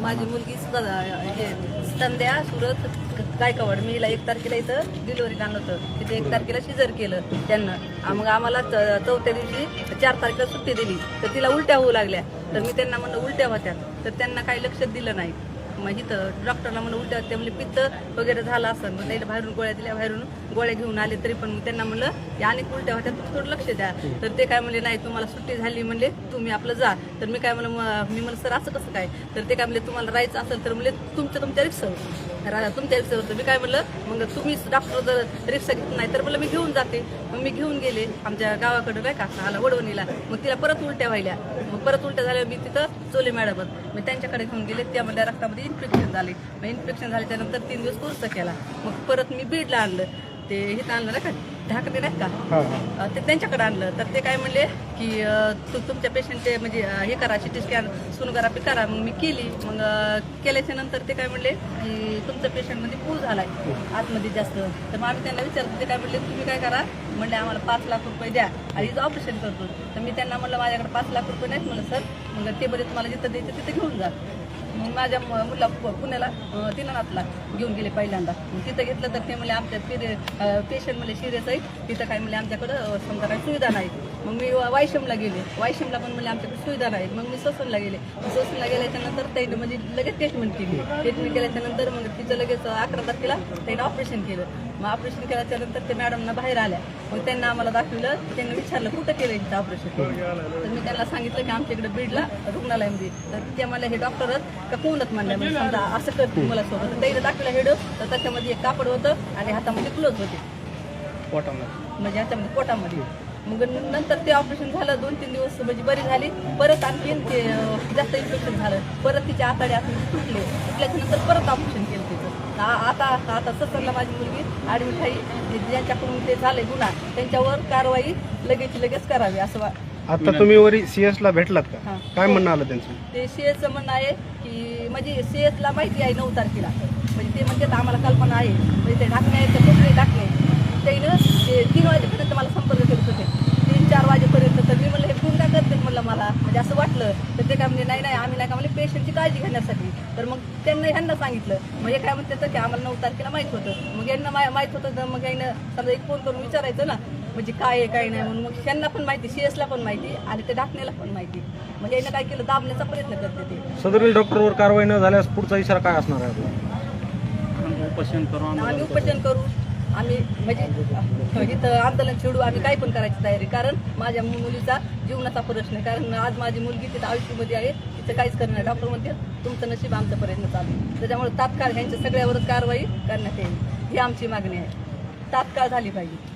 माझी मुलगी संध्या सुरत गायकवाड मी हिला 1 तारखेला इथं डिलिव्हरी आणलं होतं. तिथे 1 तारखेला शिजर केलं त्यांना. मग आम्हाला 4थ्या दिवशी 4 तारखेला सुट्टी दिली. तर तिला उलट्या होऊ लागल्या. तर मी त्यांना म्हणलं उलट्या होत्या. तर त्यांना काही लक्ष दिलं नाही. मग इथं डॉक्टरला म्हणलं उलट्या होत्या म्हणजे पित्त वगैरे झालं असं. मग त्याला बाहेरून गोळ्या दिल्या. बाहेरून गोळ्या घेऊन आले तरी पण मग त्यांना म्हणलं की अनेक उलट्या होत्या तुम्ही थोडं लक्ष द्या. तर ते काय म्हणले नाही तुम्हाला सुट्टी झाली म्हणले तुम्ही आपलं जा. तर मी काय म्हणलं मी म्हणलं सर असं कसं काय. तर ते काय म्हणले तुम्हाला राहायचं असेल तर म्हणले तुमच्या रिक्षावर तुमच्या रिक्षावर. तर मी काय म्हणलं मग तुम्ही डॉक्टर जर रिक्षा घेत नाही तर म्हणलं मी घेऊन जाते. मग मी घेऊन गेले आमच्या गावाकडे नाही का आला वडवणीला. मग तिला परत उलट्या व्हायल्या. मग परत उलट्या झाल्या मी तिथं चोले मॅडम मी त्यांच्याकडे घेऊन गेले. त्यामध्ये रक्तामध्ये इन्फेक्शन झाले. मग इन्फेक्शन झाल्याच्यानंतर 3 दिवस कोर्स केला. मग परत मी बीडला आणलं. ते इथं आणलं नाही का ढाकणे नाही का ते त्यांच्याकडे आणलं. तर ते काय म्हणले की तुमच्या पेशंटचे म्हणजे हे करा सिटी स्कॅन सोनोग्राफी करा. मग मी केली. मग केल्याच्या नंतर ते काय म्हणले की तुमच्या पेशंटमध्ये पूल झालाय आतमध्ये जास्त. तर मग आम्ही त्यांना विचारतो. ते काय म्हणले तुम्ही काय करा म्हणले आम्हाला 5 लाख रुपये द्या आणि हिचं ऑपरेशन करतो. तर मी त्यांना म्हणलं माझ्याकडे 5 लाख रुपये नाहीत म्हणलं सर. मग ते बरे तुम्हाला जिथं द्यायचं तिथे घेऊन जा. मग माझ्या मुला पुण्याला दिनानाथला घेऊन गेले पहिल्यांदा. मग तिथं घेतलं तर ते म्हणले आमच्या पेशंट म्हणले सिरियस आहे तिथं काय म्हणले आमच्याकडं समजा काही सुविधा नाही. मग मी वायशमला गेले. वायशमला पण म्हणले आमच्याकडे सुविधा नाही. मग मी ससूनला गेले. ससूनला गेल्याच्यानंतर त्याने म्हणजे लगेच ट्रीटमेंट केली. ट्रीटमेंट केल्याच्यानंतर मग तिचं लगेच 11 तारखेला त्याने ऑपरेशन केलं. मग ऑपरेशन केल्याच्यानंतर ते मॅडमना बाहेर आल्या. मग त्यांना आम्हाला दाखवलं. त्यांनी विचारलं कुठं केलं तिथं ऑपरेशन. तर मी त्यांना सांगितलं की आमच्या इकडे बीडला रुग्णालयामध्ये. तर ते मला हे डॉक्टरच का कोणच म्हणलं म्हणजे समजा असं करते मला सोबत. त्याने दाखवलं हेड. तर त्याच्यामध्ये एक कापड होतं आणि हातामध्ये क्लोज होते म्हणजे हातामध्ये पोटामध्ये. मग नंतर ते ऑपरेशन झालं. 2-3 दिवस म्हणजे बरी झाली. परत आणखीन ते जास्त इन्फेक्शन झालं. परत तिचे आतडे तुटल्याच्या नंतर परत ऑपरेशन केलं तिचं. आता ससरला माझी मुलगी ॲडमिट आहे. ज्यांच्याकडून ते झाले गुन्हा त्यांच्यावर कारवाई लगेच करावी असं. आता तुम्ही वरी CS ला भेटलात का काय म्हणणं आलं त्यांचं. ते CS म्हणणं आहे की म्हणजे CS ला माहिती आहे 9 तारखेला म्हणजे ते म्हणतात आम्हाला कल्पना आहे म्हणजे ते ढाकणे आहेत ते कुठले ढाकणे त्यानं ते 3 वाजेपर्यंत मला संपर्क करत होते. 3-4 वाजेपर्यंत. तर मी म्हणलं हे फोन काय करते म्हणलं मला म्हणजे असं वाटलं. तर ते काय म्हणजे नाही आम्ही नाही का म्हणजे पेशंटची काळजी घेण्यासाठी. तर मग ह्यांना सांगितलं. मग हे काय म्हणतात की आम्हाला 9 तारखेला माहीत होतं. मग यांना माहीत होतं तर मग यानं समजा एक फोन करून विचारायचं ना म्हणजे काय आहे काय नाही म्हणून. मग त्यांना पण माहिती CS ला पण माहिती आणि ते ढाकण्याला पण माहिती. म्हणजे यानं काय केलं दाबण्याचा प्रयत्न करते ते. सदरील डॉक्टरवर कारवाई न झाल्यास पुढचा इशारा काय असणार आहे. आम्ही उपोषण करू. आम्ही म्हणजे इथं आंदोलन छेडू. आम्ही काय पण करायची तयारी. कारण माझ्या मुलीचा जीवनाचा प्रश्न आहे. कारण आज माझी मुलगी तिथं आयुष्यामध्ये आहे. तिथं काहीच करणार. डॉक्टर म्हणते तुमचं नशीब आमचा प्रयत्न चालू. त्याच्यामुळे तात्काळ ह्यांच्या सगळ्यावरच कारवाई करण्यात येईल ही आमची मागणी आहे. तात्काळ झाली पाहिजे.